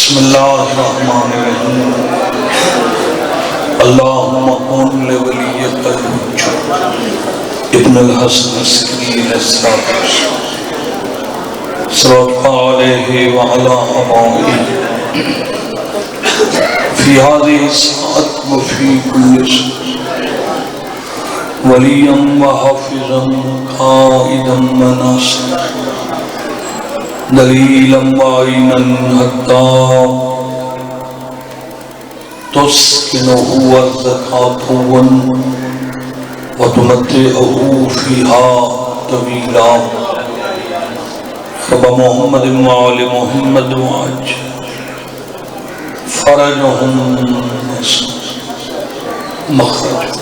بسم اللہ الرحمن الرحیم اللہم کن لولیک الحجۃ ابن الحسن السکین السادس صلی علیہ وعلا آبائہ فی هذه الساعة وفی کل ساعة ولیا وحافظا قائدا وناصرا دلیلا وعینا حتی تسکنہ ارضک عفوا وتمتعہ فیہا طویلا فبمحمد وآل محمد وعج فرجہم مخرج.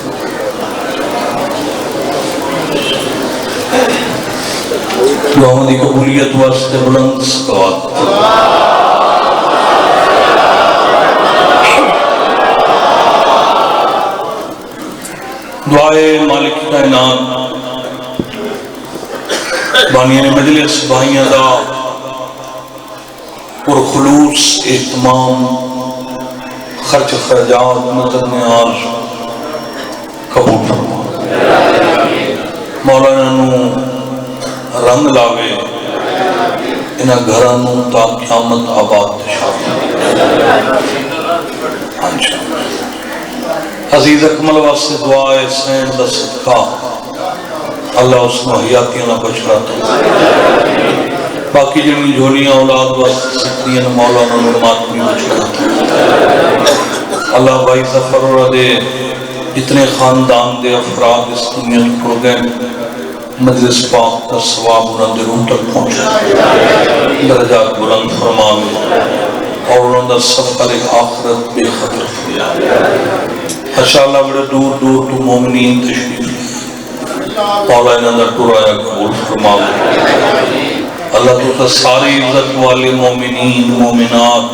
دعاؤں دی قبولیت واسطے بلند صلوات. دعائے مالک کائنات بانیان مجلس بھائیاں دا پرخلوص اہتمام خرچ خرجات نظر نیاز قبول فرما. مولانا نو رنگ لاوے انہا گھرانوں تا قیامت آباد عزیز اکمل واسطے دعائے سین دا صدقہ اللہ اس میں حیاتیاں نہ بچراتا. باقی جنہی جھولیاں اولاد واسطے سکتیاں مولانا نرمات میں بچراتا. اللہ بھائی ظفر اور دے جتنے خاندان دے افراد اس دنیا کو گئے مجلس پاک کا ثواب انہوں نے روح تک پہنچا درجات بلند فرماوے اور انہوں نے سفر آخرت بے خطر فرماوے. انشاءاللہ بڑے دور دور تو مومنین تشریف مولا انہوں نے ٹرایا قبول فرماوے. اللہ تو تا ساری عزت والے مومنین مومنات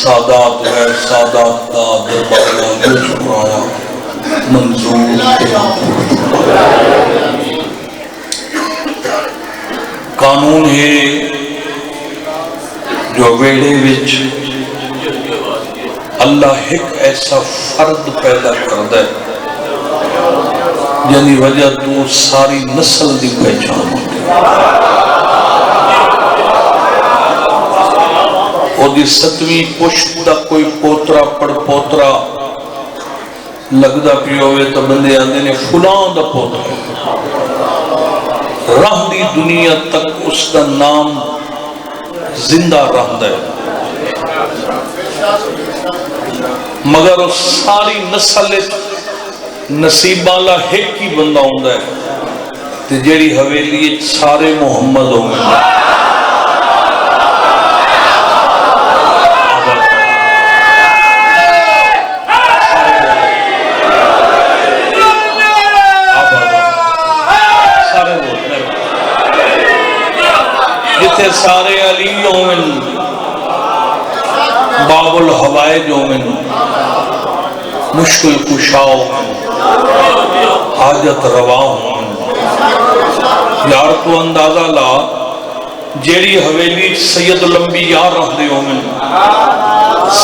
سادات غیر سادات کا دربارہ جو ٹرایا منظور قانون ہے جو ویڑے وچ اللہ ایک ایسا فرد پیدا کردہ ہے جنہی وجہ تو ساری نسل دی پہچان ہوتی اور دی ستویں پشت دا کوئی پوترا پڑ پوترا لگدا پیوے تو بندے آندے نے فلان دا پوترا رہ دی دنیا تک اس کا نام زندہ رہ دے مگر اس ساری نسل نصیبہ اللہ ایک کی بندہ ہوں دے تے جیڑی حویلی سارے محمد ہوں گے. سارے علی یومن باب الحوائج یومن مشکل کشاؤ حاجت روا یار تو اندازہ لا جیڑی حویلی سید الانبیاء رہ دے یومن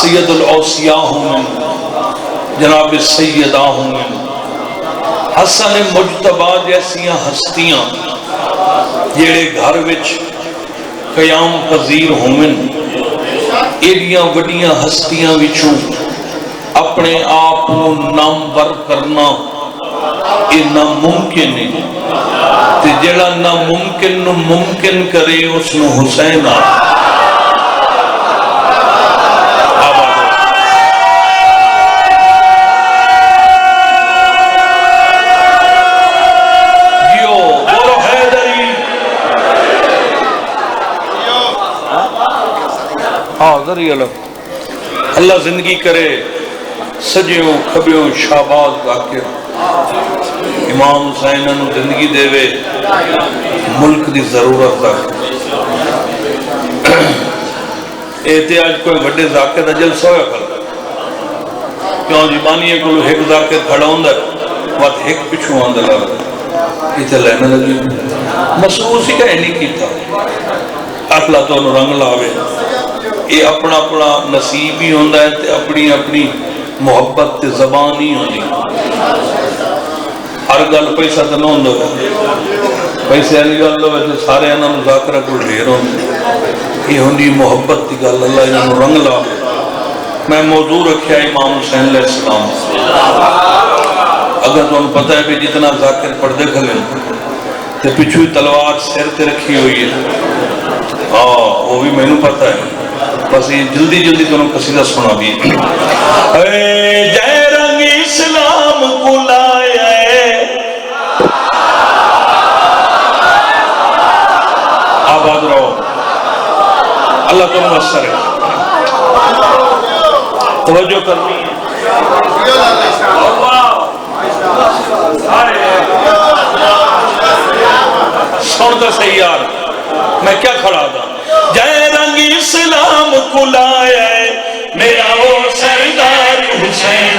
سید الاوسیاء ہومن جناب سیدہ ہومن حسن مجتبہ جیسیاں ہستیاں جیڑے گھر وچ قیام پذیر ہومن ایڈیاں وڈیاں ہستیاں وچوں اپنے آپ نامور کرنا یہ ناممکن نہیں تے جڑا ناممکن نو ممکن کرے اس نو حسین آ اللہ زندگی کرے سجیوں کھبیوں شہباز ذاکر امام حسین نے زندگی دے وے ملک دی ضرورت ذاکر احتیاج کوئی بڑے ذاکر دا جلسہ ہویا کر کیوں جبانی کو ایک ذاکر کھڑا ہوندہ بات ایک پچھو آندہ لگا یہ لینا لگی محسوس ہی کہیں نہیں کیتا اخلا تو رنگ لاوے یہ اپنا اپنا نصیب ہی ہوتا ہے تے اپنی اپنی محبت تے زبان ہی ہوتی. ہر گل پیسہ تو نہ ہوتا، پیسے والی گل ہوئے تو سارے انہوں مذاکرہ کو ڈھیر ہوتے. یہ ہوندی محبت کی گل. اللہ انہوں رنگ لا. میں موضوع رکھیا امام حسین علیہ السلام. اگر تمہیں پتہ ہے کہ جتنا ذاکر پردے کھلے تو پچھو تلوار سر تے رکھی ہوئی ہے. وہ بھی مینوں پتہ ہے، بس یہ جلدی جلدی تمہیں قصیدہ سنا دی. جے رنگ اسلام کو لایا آباد رہو. اللہ تمہیں اثر ہے. توجہ کرنی ہے. سن تو صحیح یار، میں کیا کھڑا تھا. جے رنگ اسلام کو لایا میرا وہ سردار حسین.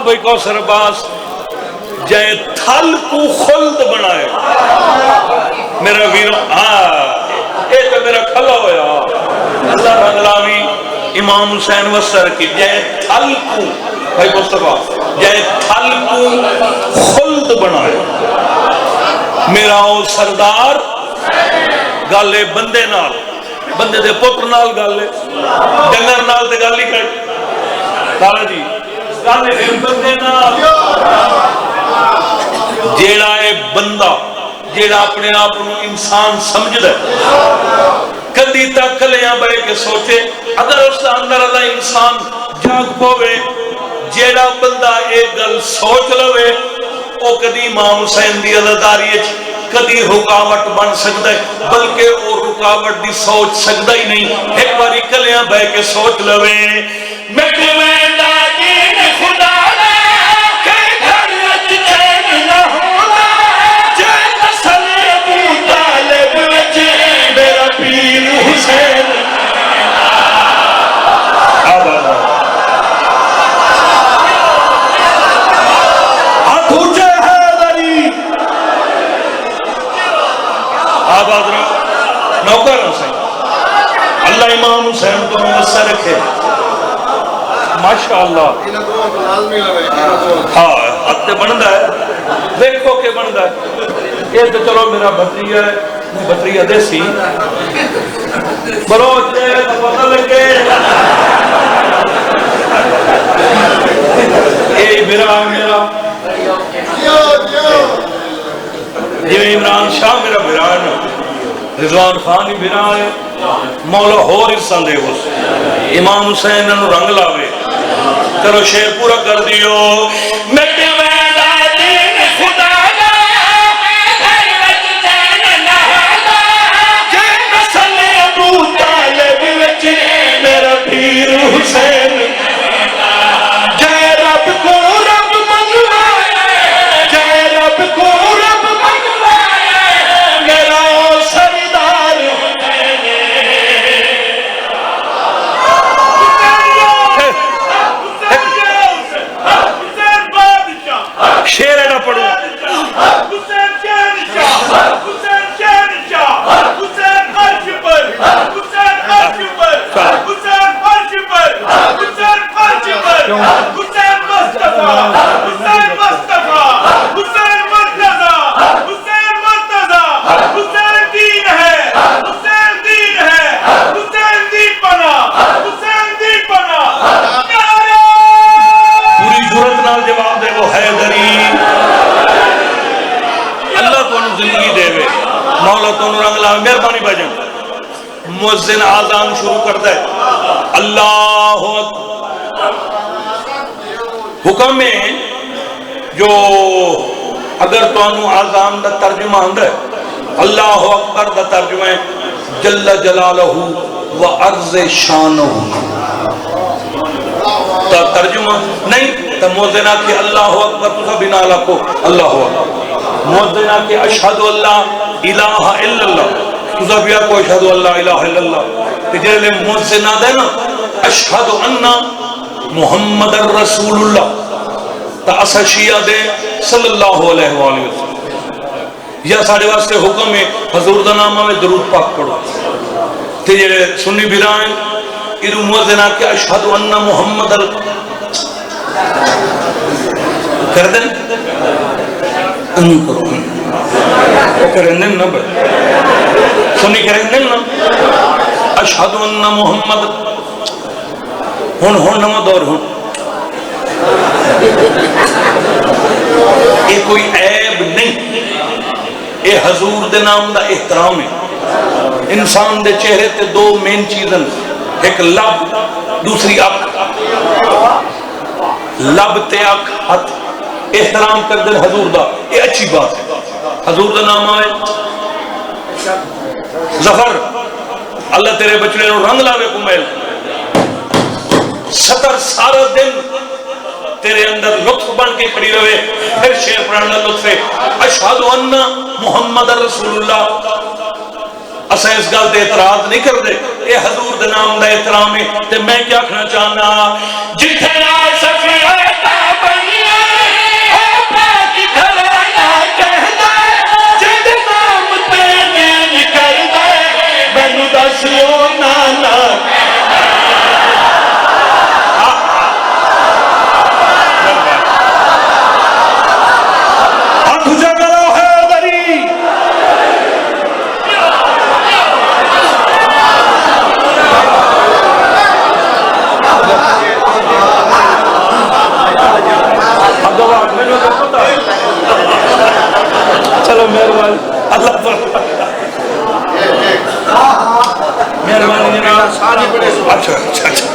بھائی کوثر عباس جے تھل کو خلد بنائے میرا ویر. اے تو میرا کھلا ہویا. اللہ رنگلاوی امام حسین وسر کی جے تھل کو بھائی مصطفیٰ جے تھل کو خلد بنائے میرا او سردار. گالے بندے نال، بندے دے پتر نال گالے، ڈنگر نال تے گال نہیں کر دادا جی. جیڑا اے بندہ جیڑا اپنے آپ کو انسان سمجھ دے کدی تک کلیاں بے کے سوچے اگر اس اندر اللہ انسان جاگ پوے. جیڑا بندہ ایک گل سوچ لوے او کدی امام حسین دی عزاداری کدی رکاوٹ بن سکتا ہے، بلکہ وہ رکاوٹ دی سوچ سکتا ہی نہیں. ایک باری کلیاں بے کے سوچ لوے نوکر حسین. اللہ امام حسین کو ممسر رکھے ماشاءاللہ. ہاں حق تے بندا ہے، دیکھو کہ بندا ہے. یہ تو چلو میرا بھتریجا ہے، بھتریجا دیسی بروچ ہے تو پتہ لگے. یہ میرا جی عمران شاہ میرا بران ہے، رضوان خان ہی بران ہے. مولا ہور حصہ دے اس امام حسین نے رنگ لاوے. کرو شیر پورا کر دیو. میرا پیر حسین جے رب کو رب منوایا، جے رب کو رب منوایا میرا سردار شیر ہے نہ پڑھو. مؤذن آذان شروع کرتا ہے اللہ حکم ہے جو اگر تو انو آذان دا ترجمہ آندہ ہے اللہ اکبر دا ترجمہ ہے جل جلالہ و عرض شانہ تا ترجمہ نہیں تا مؤذنہ کے اللہ اکبر تو بنا لکو اللہ اکبر مؤذنہ کے اشہد اللہ الہ الا اللہ تو بیا کو اشہد اللہ الہ الا اللہ کہ جلے مؤذنہ دے نا اشہد انہ محمد الرسول اللہ تا اسا شیعہ دے صلی اللہ علیہ وآلہ وسلم یا ساڑھے واسطے حکم ہے حضور دا نامہ میں درود پاک پڑھو تے جڑے سنی بیرائیں ادھو مؤذنہ کے اشہد انہ محمد کر دیں انہی کرو وہ کریں دیں نا بھائی سنی کریں دیں نا اشہد انہ محمد ہون نمہ دور ہون یہ کوئی عیب نہیں یہ حضور دے نام دا احترام ہے انسان دے چہرے تے دو مین چیزن ایک لب دوسری اک لب تے اک ہاتھ احترام کر دن حضور دا یہ اچھی بات ہے حضور دا نام آئے ظفر اللہ تیرے بچڑے نو رنگ لاوے کو میل 70 سارا دن تیرے اندر لطف بن کے کھڑی رہے پھر شیر پڑھنا لطف ہے اشہد ان محمد رسول اللہ اسا اس گل دے اعتراض نہیں کر دے اے حضور دے نام دا احترام ہے تے میں کیا کہنا چاہنا جتھے آ سفیا بنیا اے پاک گھرانا کہدا جد نام تے نہیں کردا مینوں دسیو نانا چلو مہربانی اللہ پر مہربانی اچھا اچھا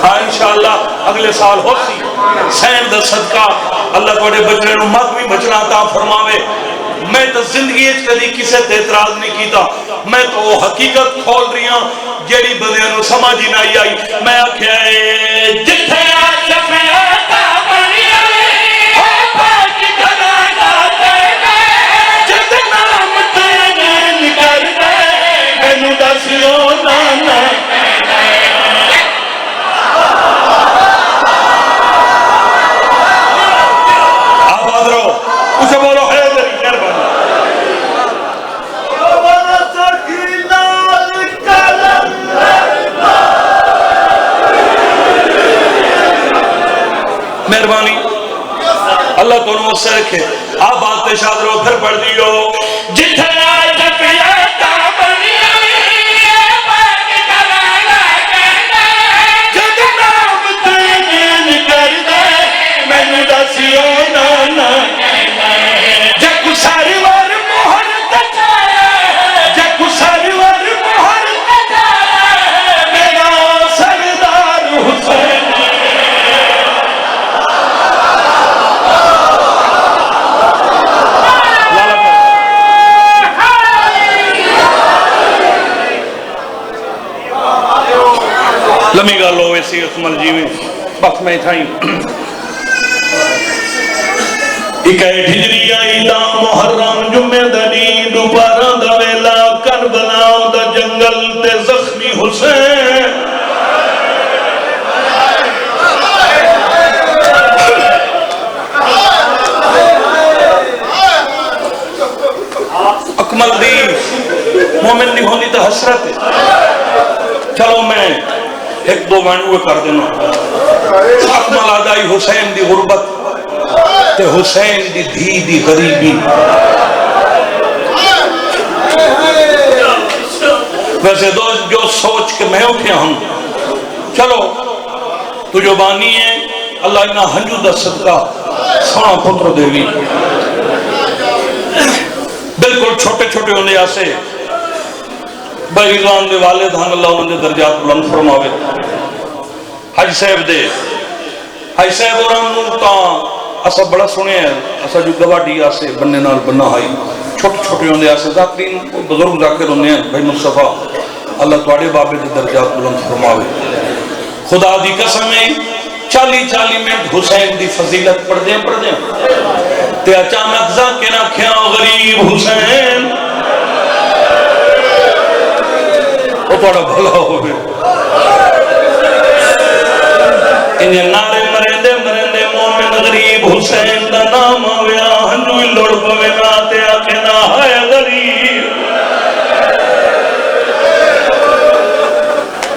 ہاں انشاءاللہ اگلے سال ہو سی سین دا صدقہ اللہ توڑے بچنے نو مات بھی بچنا عطا فرماوے میں تو زندگی اچھ کدی کسے تے اعتراض نہیں کیتا میں تو وہ حقیقت کھول رہی ہوں جیڑی بندیاں نو سمجھ نہ آئی میں آکھیا اے جتھے آ سفیا بنیا او پاک گھرانا کہدا جد نام تے نہیں کردا مینوں دسیو نانا آباد رہو اسے بولو حیدر مہربانی مہربانی اللہ تو نو سے رکھے آپ بات شاد رو پھر پڑھ دیو جتھے آئے جفیا بنیا پاک گھرانا کہدا جد نام تے نہیں کردا مینوں دسیو نانا جگ سرور مہر تجایا جگ سرور مہر تجایا میرا سردار حسین لمی گا لو ایسی اسمال جیویں بس میں تھائیں ایک ہجری آئی دا محرم جمعہ دنی دوپارہ دا ویلا کربلا دا جنگل تے زخمی حسین اکمل دی مومن نہیں ہونی تا حسرت ہے چلو میں ایک دو معنوے کر دینا اکمل آدائی حسین دی غربت تے حسین دی دھی دی غریبی ویسے جو سوچ کے میں اٹھیا ہوں چلو تو جو بانی ہے اللہ انہا ہنجو دا صدقہ سونا پتر دیوی بالکل چھوٹے چھوٹے ہونے آسے بھائی رضوان دے والد ہن اللہ انہوں نے درجات بلند فرماوے حج صاحب دے حج صاحب اور انہوں تا اسا بڑا سنے ہیں اسا جو گواڈی آسے بننے نال بننا ہائی چھوٹے چھوٹے ہونے آسے ذاکرین بزرگ ذاکر ہونے ہیں بھائی مصطفیٰ اللہ توڑے بابے دے درجات بلند فرماوے خدا دی قسم ہے 40 منٹ حسین دی فضیلت پڑھ دیں تے اچانک ذاکر آکھیاں غریب حسین وہ توڑا بھلا ہوئے انہیں نعرے مرندے مومن غریب حسین دا نام آویا ہنجوئی لڑ پوے ناتے آکے نا ہے غریب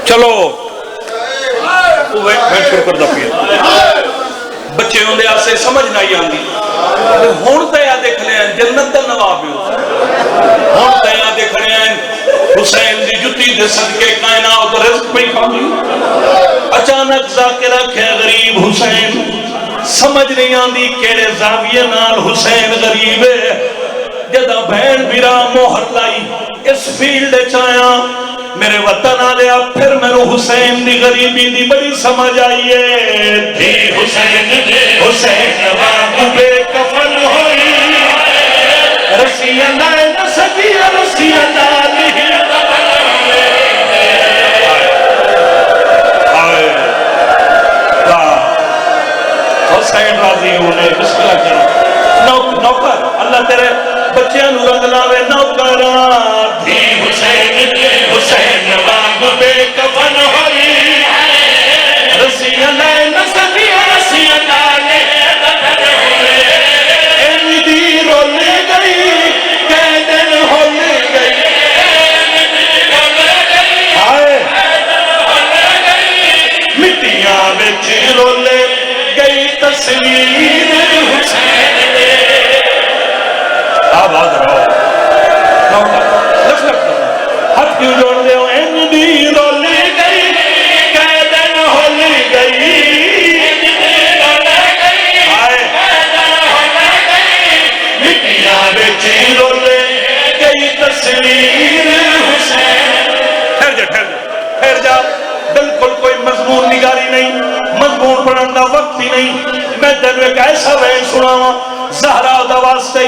چلو میں شروع کر دا پیا بچے ہوں دے آسے سمجھ نہیں آنگی ہون تیا دیکھ لیں جنت دا نواب ہون تیا دیکھ لیں حسین دی جتی دے صدقے کائنات رزق پہ کھاؤں اچانک ذاکرہ کھے غریب حسین سمجھ نہیں آندی کیڑے زاویے نال حسین غریب ہے جدہ بہن بیرا موہر لائی اس فیلڈ چایا میرے وطن آلیا پھر میرے حسین دی غریبی دی بڑی سمجھ آئیے دی حسین واقع بے کفن ہوئی رسی اللہ نسکی رسی اللہ حسین راضی ہونے بسم اللہ کرو نوکر اللہ تیرے بچیاں نو رنگ لاوے نوکر دی حسین باغ بے کفن ہوئی رسی اللہ نسکی رسی اللہ این دی رول گئی قیدن ہول گئی آئے مٹیاں بچ رول گئی تصویر حسین آباد رہو لکھ ہاتھ کیوں جوڑ دے ہو این دی رول گئی قیدن ہول گئی آئے مٹیاں بچی رول گئی تصویر حسین ٹھہر جا بالکل کوئی مضمون نگاری نہیں مضمون پڑھن دا وقت ہی نہیں میں تینوں ایک ایسا وین سناواں زہرا دا واسطے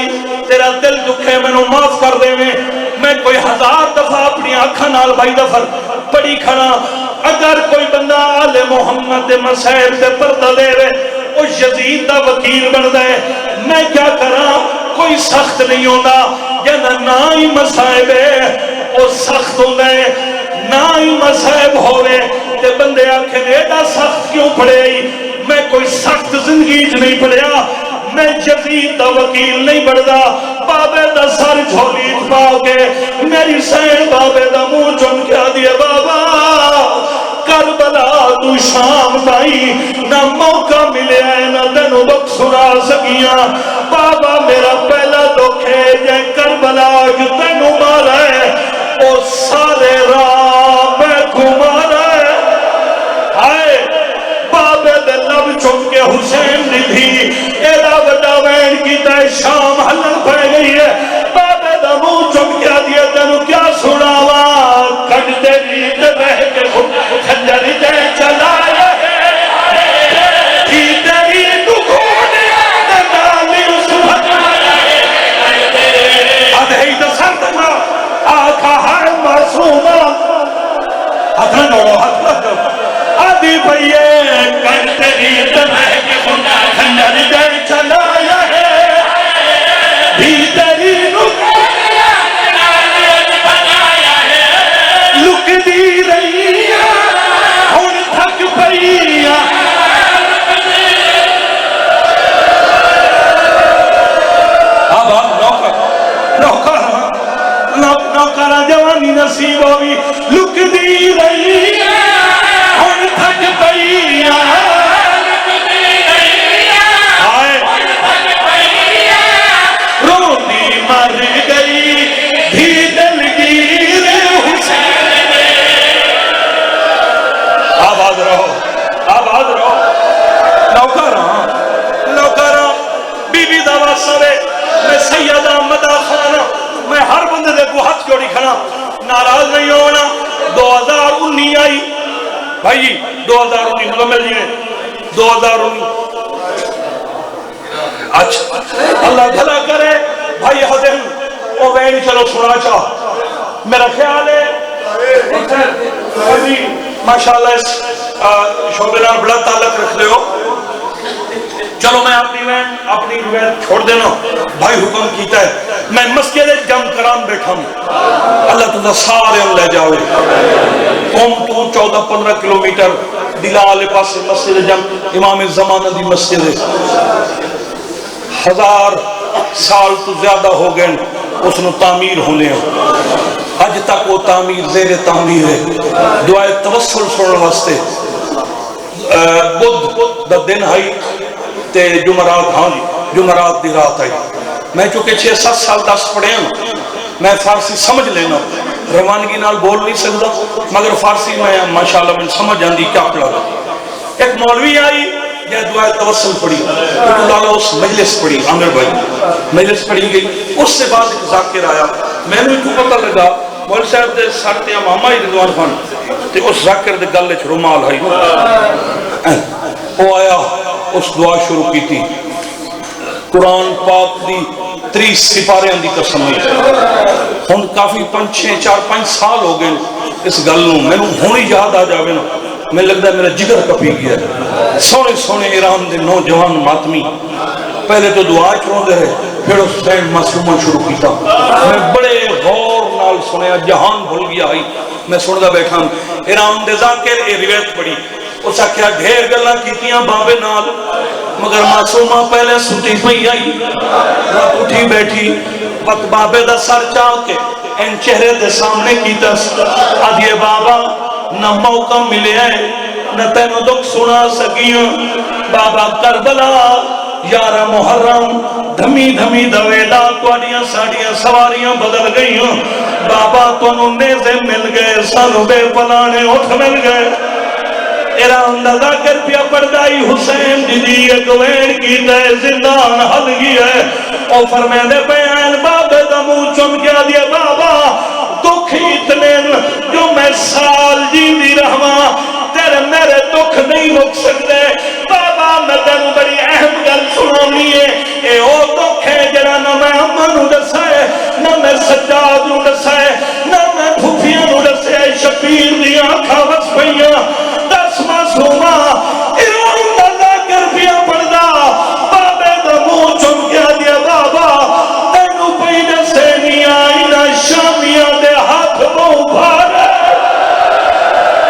تیرا دل دکھے مینوں معاف کر دے میں کوئی 1000 دفعہ اپنی آنکھاں نال بائی دفعہ پڑھی کھڑا اگر کوئی بندہ آل محمد دے مسائل تے پردہ دے وہ یزید دا وکیل بن دے میں کیا کراں کوئی سخت نہیں ہوندا جنہ نہ ہی مسائب ہے وہ سخت ہوندا ہے نہ ہی مسائب ہوئے تے بندے آنکھیں ایڈا سخت کیوں پڑے میں کوئی سخت زندگی نہیں پڑیا میں یزید دا وکیل نہیں بڑھدا بابے دا سر جھولی پاؤ کے میری سین بابے دا منہ چن کے دیا بابا کربلا تو شام تائی نہ موقع ملے نہ تینوں وقت سنا سکیاں بابا میرا پہلا دکھ ہے جے کربلا جو تینوں مارا ہے او سارے راہ میں گھمارا ہے آئے بابے دے لب چن کے حسین دی تھی ایڈا بڑا وین کی تے شام ہلن پہ گئی ہے بابے دا منہ چن کے دیا تینوں کیا سناوا کٹ دے نیت بہ کے خنجر دے چلا آدھی بھئیے کنٹ ریت میں خنجر دے چلایا ہے بھیتری لک دی رہی ہن تھک پئیا اب نوکر جوانی نصیب ہوئی لک دی رہی ہن تھک پئیا روندی مر گئی بھی دلگیر حسین آباد رہو ناراض نہیں ہونا. 2019 آئی بھائی جی, 2019 مکمل جی نے 2019. اچھا اللہ بھلا کرے بھائی حسن او وین چلو سنا چاہ میرا خیال ہے ماشاءاللہ اس شعبے نال بڑا تعلق رکھ لے ہو. چلو میں اپنی روایت چھوڑ دینا بھائی حکم کیتا ہے میں مسجد جم کرام بیٹھا ہوں. اللہ تعالیٰ سارے لے جاوے قوم تو 14-15 کلومیٹر دلا والے پاس مسجد جم امام زمانہ دی مسجد ہے. 1000 سال تو زیادہ ہو گئے اس نے تعمیر ہونے ہیں. اج تک وہ تعمیر زیر تعمیر ہے. دعائے توسل سننے واسطے بدھ دا دن آئی تے جمعرات, ہاں جی جمعرات دی رات آئی. میں چونکہ 6-7 سال 10 پڑھے ہوں میں فارسی سمجھ لینا روانگی نال بول نہیں سکتا مگر فارسی میں ماشاءاللہ میں سمجھ جاندی کیا پڑھا. ایک مولوی آئی یہ دعائے توسل پڑھی تو اس مجلس پڑھی عامر بھائی مجلس پڑھی گئی. اس سے بعد ایک ذاکر آیا میں نے تو پتہ لگا مول صاحب دے سارتے ماما ہی رضوان خان تے اس ذاکر دے گل وچ رومال ہے وہ آیا اس دعا شروع کی تھی قرآن پاک دی 30 سپاریاں دی قسم ہے. ہن کافی 4-5 سال ہو گئے اس گل نوں مینوں ہن یاد آ جاوے نا میں لگتا ہے میرا جگر کپی گیا. سونے سونے ایران دے نوجوان ماتمی پہلے تو دعا چروں دے رہے پھر اس ٹائم معصومہ شروع کیتا. میں بڑے غور نال سنیا جہان بھول گیا ہی میں سندا بیٹھا ایران دے ذاکر اے روایت پڑھی اس آخیا ڈھیر گلاں کیتیاں بابے نال مگر معصومہ پہلے ستی پئی آئی رات اٹھی بیٹھی وقت بابے دا سر چاہ کے ان چہرے دے سامنے کیتا آدھیے بابا نہ موقع ملے ہے نہ تینوں دکھ سنا سکیاں بابا کربلا 11 محرم دھمی دھمی دویلا توڑیاں ساڑیاں سواریاں بدل گئیاں بابا تونوں نیزے مل گئے سانو بے پلانے اٹھ مل گئے. ایران دا ذاکر پیا پردائی حسین دی ایک وین کی دے زندان حل گئی ہے او فرمائے دے بیان بابے دا منہ چم کیا دیا بابا دکھ اتنے جو میں سال جی دی رہواں تیرے میرے دکھ نہیں رک سکتے بابا میں تینوں بڑی اہم گل سنانی ہے اے او دکھ ہے جڑا نہ میں اماں نوں دسائے نہ میں سجاد نوں دسائے نہ میں پھوپھیاں نوں دسائے شبیر دی آنکھاں وس پئیاں معصومہ ایران دا ذاکر پیا پڑھدا بابے دا منہ چم کیا دیا بابا تینوں پئی دسے نہیں آئی نہ شامیاں دے ہاتھ منہ بھارے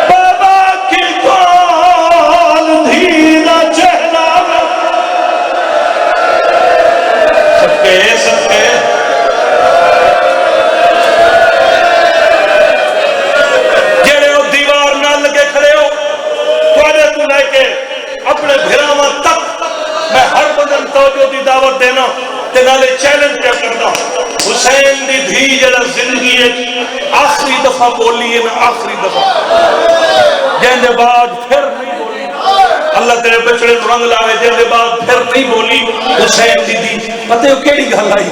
بابا کی کال دھیرا چہرہ سکے اپنے بھراواں تک میں ہر بدن توجہ دی دعوت دینا تے نالے چیلنج کیا کرنا حسین دی دھی جڑا زندگی ہے آخری دفعہ بولی ہے نا آخری دفعہ جن دے بعد پھر نہیں بولی اللہ تیرے بچڑے رنگ لاوے جن دے بعد پھر نہیں بولی حسین دی دھی پتہ ہو کیڑی گل آئی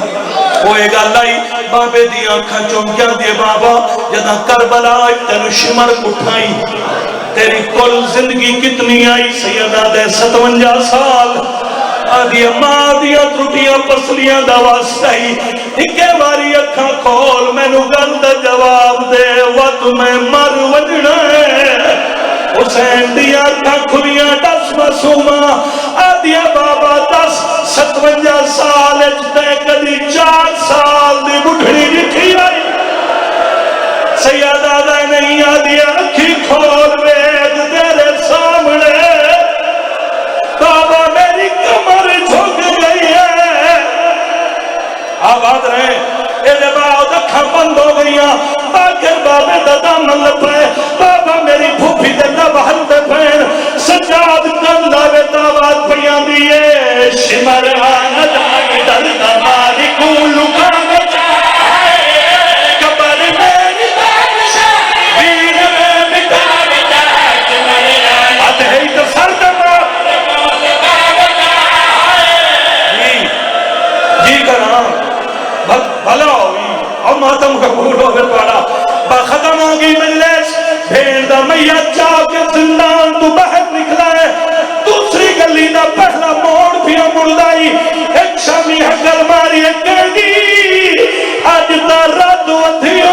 وہ ایک گل آئی بابے دی آنکھاں چمکیاں دی بابا جداں کربلا تینوں شمر اٹھائی تیری کل زندگی کتنی آئی سیدہ دے 57 سال آدھی ماں دیا ترٹیاں پسلیاں دا واسطہ ہی اکے باری اکھاں کھول میں نو گل دا جواب دے وقت میں مر وجنا ہے حسین دیا اکھاں کھلیاں 10 معصومہ آدھی بابا 57 سال اچھتے کدی 4 سال دی بڑھڑی لکھی آئی سیدہ دا نہیں آدھی اکھی کھول وید تیرے سامنے بابا میری کمر جھک گئی ہے آباد رہے اے جب آؤ دکھا بند ہو گئیاں آخر بابے دادا من لپے بابا میری بھوپی دے دبہل دے پین سجاد کن لاوے دعوات پیاں دیئے شمر آنا جاگی در دماری کو لکانا چاہے کبر میری بادشاہ ویر میں مٹانا چاہے آدھے تو سر دمہ جی کرام بھلا ہوئی اور ماتم قبول ہو پھر پاڑا بھئی اچھا کے زندان تو باہر نکلا ہے دوسری گلی دا پہلا موڑ بھی مردائی ایک شامی حقل ماری ایک گردی آج تا رات وتھی